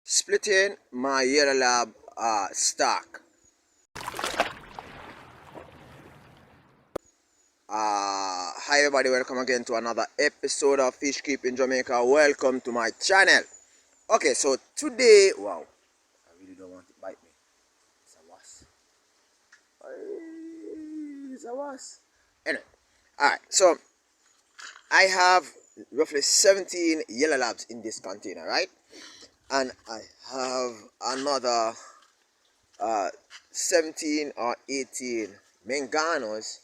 Splitting my Yellow Lab stock. Hi everybody, welcome again to another episode of Fish Keep in Jamaica. Welcome to my channel. Okay, so today, wow, I really don't want it to bite me. It's a wasp. It's a wasp. Anyway, alright, so I have roughly 17 Yellow Labs in this container, right? And I have another 17 or 18 Menganos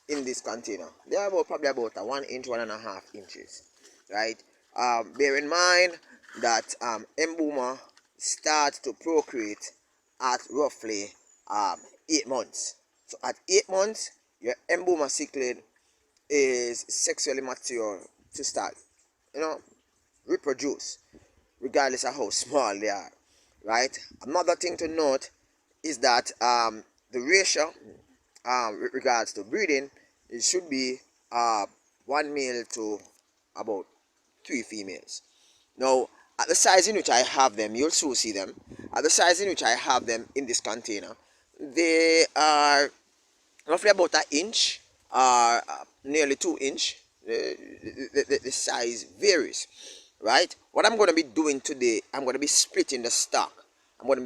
in this container. They are probably about a 1 inch, 1.5 inches, right? Bear in mind that MBUNA starts to procreate at roughly 8 months. So at 8 months, your MBUNA cichlid is sexually mature to start, reproduce, regardless of how small they are, right? Another thing to note is that the ratio with regards to breeding, it should be 1 male to about 3 females. Now, at the size in which I have them, you'll soon see them. At the size in which I have them in this container, they are roughly about 1 inch or nearly 2 inch. The size varies, right? What I'm going to be doing today, I'm going to be splitting the stock. I'm going to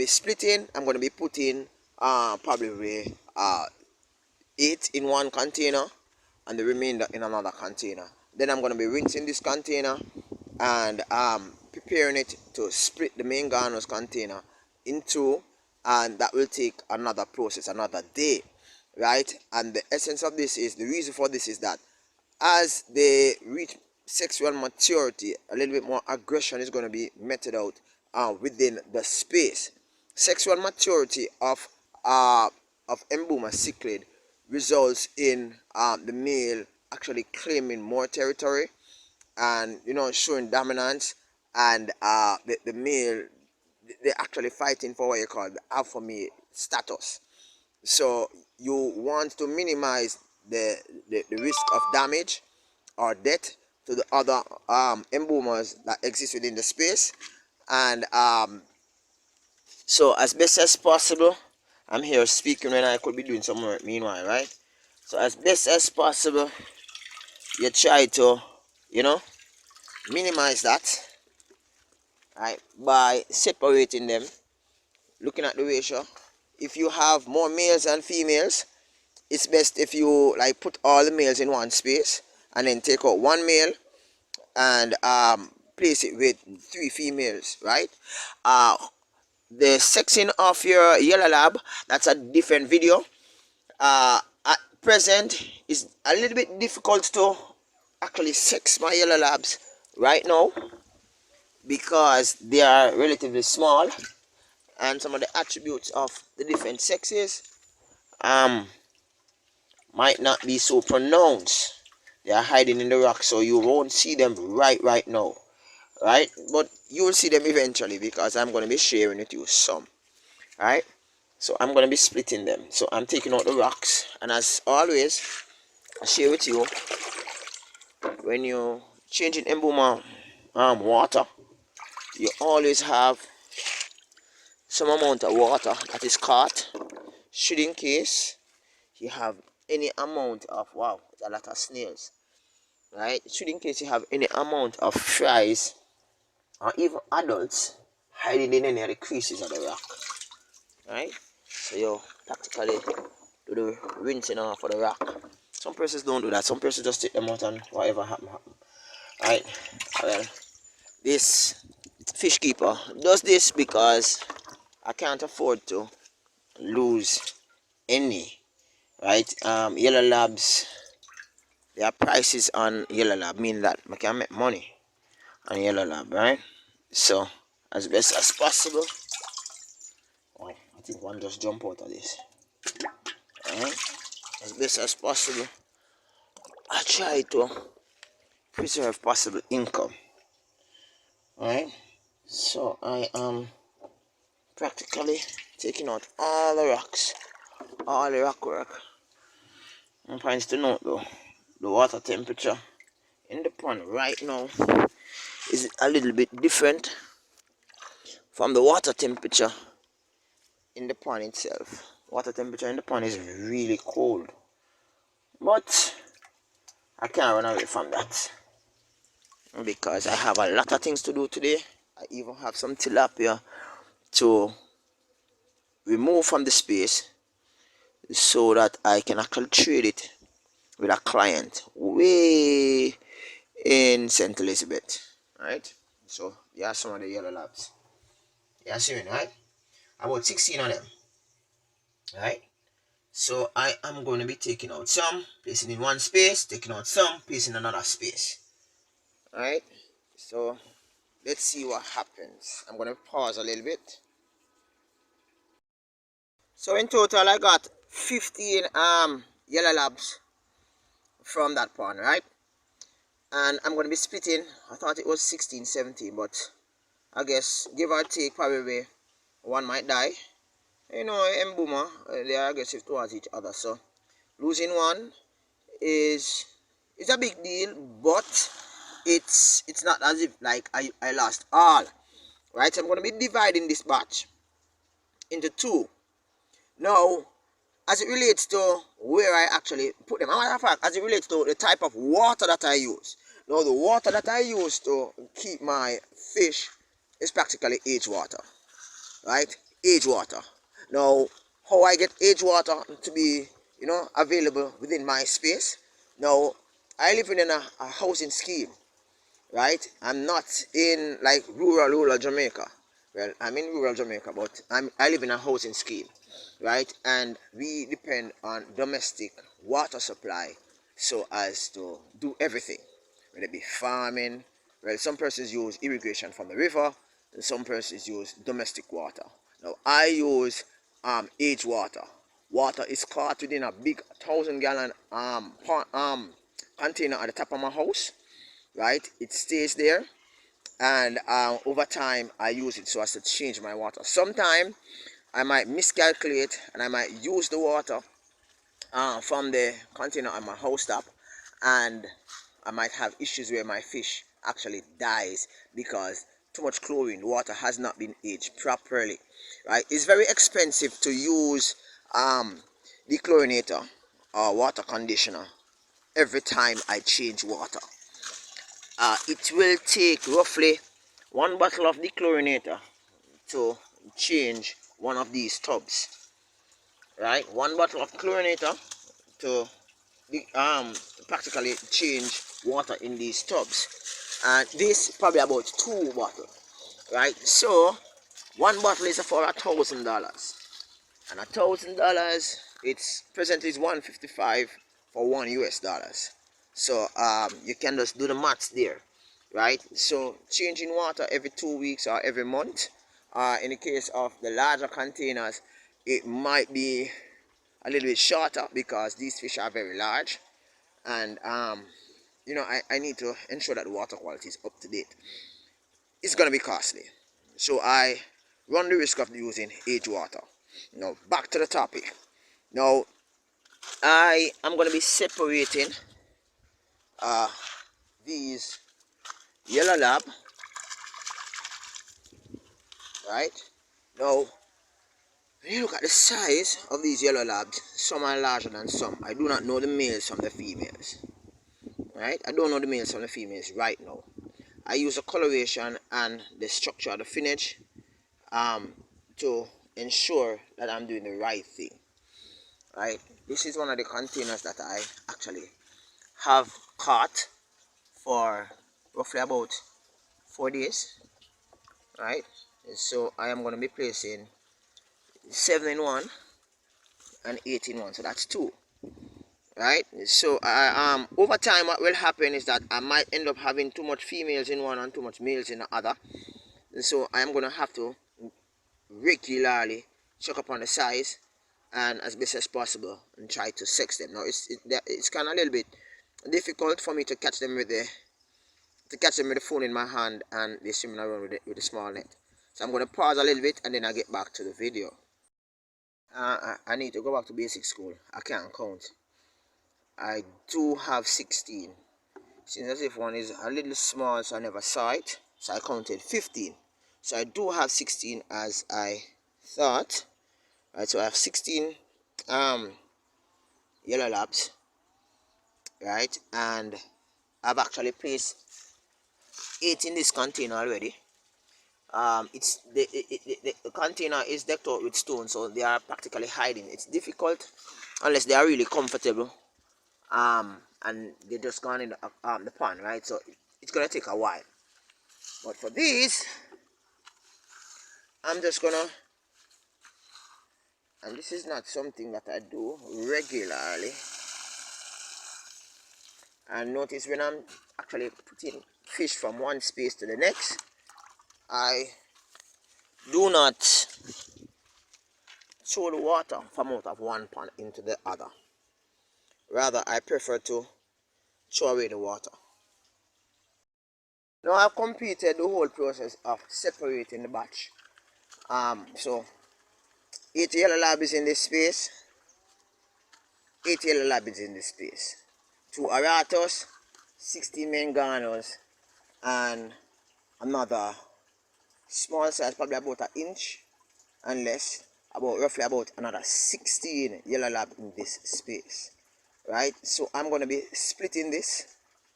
be putting probably 8 in one container and the remainder in another container. Then I'm going to be rinsing this container and preparing it to split the main Menganos container in two, and that will take another process, another day, right? And the essence of this is, the reason for this is that as they reach sexual maturity, a little bit more aggression is going to be meted out within the space. Sexual maturity of MBUNA cichlid results in the male actually claiming more territory and showing dominance, and the male, they're actually fighting for what you call the alpha male status. So you want to minimize the risk of damage or death to the other MBUNAs that exist within the space. And so as best as possible, I'm here speaking when I could be doing some work meanwhile, right? So as best as possible, you try to, minimize that, right, by separating them, looking at the ratio. If you have more males and females, it's best if you put all the males in one space and then take out 1 male and place it with 3 females, right? The sexing of your Yellow Lab, that's a different video. At present, it's a little bit difficult to actually sex my Yellow Labs right now because they are relatively small, and some of the attributes of the different sexes might not be so pronounced. They are hiding in the rock, so you won't see them right now, right? But you will see them eventually because I'm going to be sharing with you some, right? So I'm going to be splitting them. So I'm taking out the rocks, and as always, I share with you, when you're changing MBUNA water, you always have some amount of water that is caught, should in case you have any amount of, wow, a lot of snails, right? Should in case you have any amount of fries or even adults hiding in any of the creases of the rock, right? So you practically do the rinsing off of the rock. Some persons don't do that. Some persons just take them out and whatever happen. Right? Well, this fish keeper does this because I can't afford to lose any, right? Yellow Labs, there are prices on Yellow Lab, meaning that I can make money on Yellow Lab, right? So as best as possible. Oh, I think one just jump out of this. Alright, as best as possible, I try to preserve possible income. Alright, so I am practically taking out all the rocks, all the rock work. And points to note though, the water temperature in the pond right now is a little bit different from the water temperature in the pond itself. Water temperature in the pond is really cold, but I can't run away from that because I have a lot of things to do today. I even have some tilapia to remove from the space so that I can actually trade it with a client way in St. Elizabeth. Right? So yeah, some of the yellow labs. Yeah, see me, right? About 16 of them. Right? So I am going to be taking out some, placing in one space, taking out some, placing in another space. Alright? So let's see what happens. I'm going to pause a little bit. So in total I got 15 yellow labs from that pond, right? And I'm going to be splitting. I thought it was 16, 17, but I guess give or take probably one might die. You know, MBUNA, they are aggressive towards each other, so losing one is a big deal, but it's not as if like I lost all. Right? So I'm going to be dividing this batch into two. Now, as it relates to where I actually put them, as a matter of fact, as it relates to the type of water that I use. Now, the water that I use to keep my fish is practically age water, right? Age water. Now, how I get age water to be, you know, available within my space. Now, I live in a housing scheme, right? I'm not in like rural Jamaica. Well, I'm in rural Jamaica, but I live in a housing scheme, right? And we depend on domestic water supply so as to do everything, whether it be farming. Well, some persons use irrigation from the river, and some persons use domestic water. Now, I use age water. Water is caught within a big 1,000-gallon container at the top of my house, right? It stays there, and over time I use it so as to change my water. Sometimes I might miscalculate and I might use the water from the container on my house top, and I might have issues where my fish actually dies because too much chlorine. The water has not been aged properly, right? It's very expensive to use dechlorinator or water conditioner every time I change water. It will take roughly 1 bottle of dechlorinator to change one of these tubs, right? 1 bottle of chlorinator to practically change water in these tubs, and this probably about 2 bottles, right? So 1 bottle is for $1,000, and $1,000, it's presently is 155 for $1 US. So you can just do the maths there, right? So changing water every 2 weeks or every month. In the case of the larger containers, it might be a little bit shorter because these fish are very large, and you know, I need to ensure that the water quality is up to date. It's gonna be costly, so I run the risk of using age water. Now back to the topic. Now I am gonna be separating these yellow lab, right? Now when you look at the size of these yellow labs, some are larger than some. I do not know the males from the females, right? I don't know the males from the females right now. I use the coloration and the structure of the finnage to ensure that I'm doing the right thing, right? This is one of the containers that I actually have caught for roughly about 4 days, right? So I am going to be placing 7 in one and 8 in one, so that's 2, right? So over time what will happen is that I might end up having too much females in one and too much males in the other, so I am going to have to regularly check up on the size and as best as possible and try to sex them. Now it's kind of a little bit difficult for me to catch them with the phone in my hand and they're swimming around with the small net. So I'm going to pause a little bit and then I'll get back to the video. I need to go back to basic school. I can't count. I do have 16. Seems as if one is a little small, so I never saw it. So I counted 15. So I do have 16 as I thought. Right, so I have 16 yellow labs, right, and I've actually placed 8 in this container already. It's the container is decked out with stone, so they are practically hiding. It's difficult unless they are really comfortable, and they're just gone in the pond, right? So it's gonna take a while. But for these, I'm just gonna, and this is not something that I do regularly. And notice when I'm actually putting fish from one space to the next, I do not throw the water from out of one pond into the other. Rather, I prefer to throw away the water. Now I've completed the whole process of separating the batch. So 8 yellow lab is in this space, 8 yellow lab is in this space, 2 aratos, 16 manganos, and another small size, probably about an inch and less, roughly about another 16 yellow lab in this space, right? So I'm going to be splitting this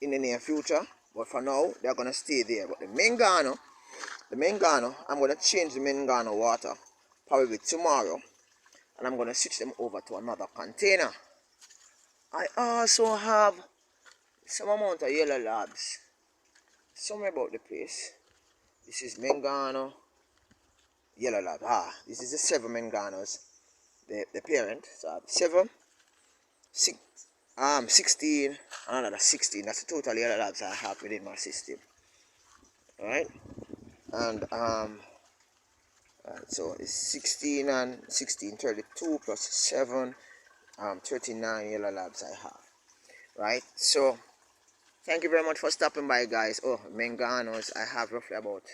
in the near future, but for now they're going to stay there. But the mangano, I'm going to change the mangano water probably tomorrow, and I'm going to switch them over to another container. I also have some amount of yellow labs somewhere about the place. This is mangano, yellow lab. This is the 7 manganos, the parent. So I have 7, 16, and another 16. That's the total yellow labs I have within my system. Alright? And so it's 16 and 16, 32 plus 7, 39 yellow labs I have. Right? So thank you very much for stopping by, guys. Manganos, I have roughly about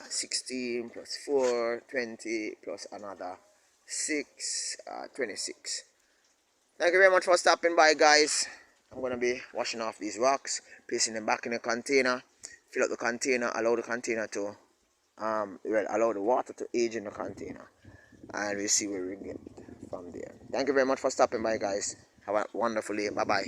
16 plus 4, 20 plus another 6, 26. Thank you very much for stopping by, guys. I'm going to be washing off these rocks, placing them back in the container, fill up the container, allow the container to allow the water to age in the container, and we'll see where we get from there. Thank you very much for stopping by, guys. Have a wonderful day. Bye bye.